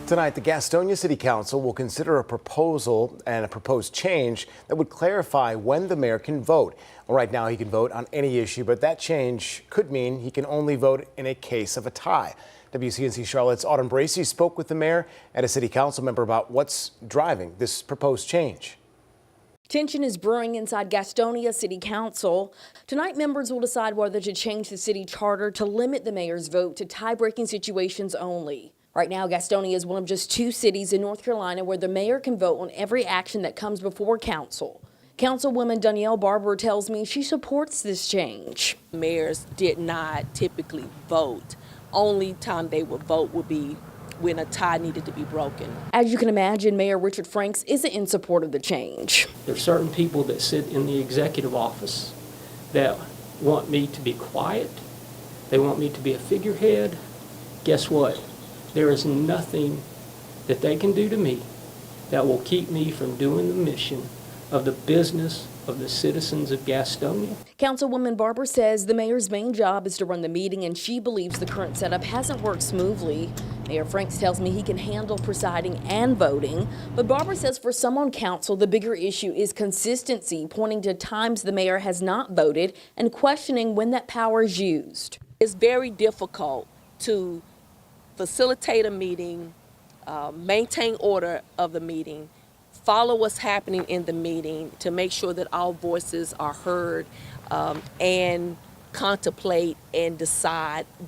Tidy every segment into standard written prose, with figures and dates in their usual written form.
Tonight, the Gastonia City Council will consider a proposal and a proposed change that would clarify when the mayor can vote. Right now, he can vote on any issue, but that change could mean he can only vote in a case of a tie. WCNC Charlotte's Autumn Bracey spoke with the mayor and a city council member about what's driving this proposed change. Tension is brewing inside Gastonia City Council. Tonight, members will decide whether to change the city charter to limit the mayor's vote to tie-breaking situations only. Right now, Gastonia is one of just 2 cities in North Carolina where the mayor can vote on every action that comes before council. Councilwoman Danielle Barber tells me she supports this change. Mayors did not typically vote. Only time they would vote would be when a tie needed to be broken. As you can imagine, Mayor Richard Franks isn't in support of the change. There are certain people that sit in the executive office that want me to be quiet. They want me to be a figurehead. Guess what? There is nothing that they can do to me that will keep me from doing the mission of the business of the citizens of Gastonia. Councilwoman Barber says the mayor's main job is to run the meeting, and she believes the current setup hasn't worked smoothly. Mayor Franks tells me he can handle presiding and voting, but Barber says for some on council, the bigger issue is consistency, pointing to times the mayor has not voted and questioning when that power is used. It's very difficult to facilitate a meeting, maintain order of the meeting, follow what's happening in the meeting to make sure that all voices are heard, and contemplate and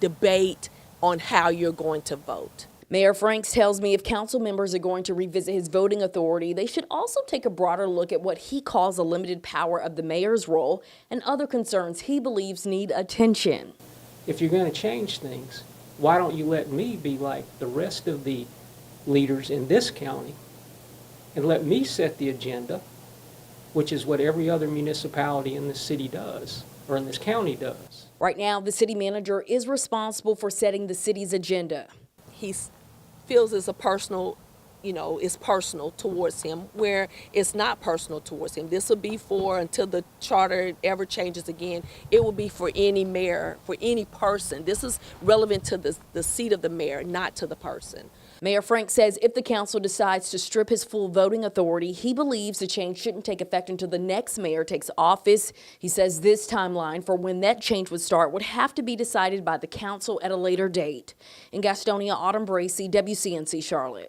debate on how you're going to vote. Mayor Franks tells me if council members are going to revisit his voting authority, they should also take a broader look at what he calls a limited power of the mayor's role and other concerns he believes need attention. If you're going to change things, why don't you let me be like the rest of the leaders in this county and let me set the agenda, which is what every other municipality in this city does, or in this county does. Right now, the city manager is responsible for setting the city's agenda. He feels it's a personal, it's personal towards him, where it's not personal towards him. This will be for, until the charter ever changes again, it will be for any mayor, for any person. This is relevant to the seat of the mayor, not to the person. Mayor Franks says if the council decides to strip his full voting authority, he believes the change shouldn't take effect until the next mayor takes office. He says this timeline for when that change would start would have to be decided by the council at a later date. In Gastonia, Autumn Bracey, WCNC Charlotte.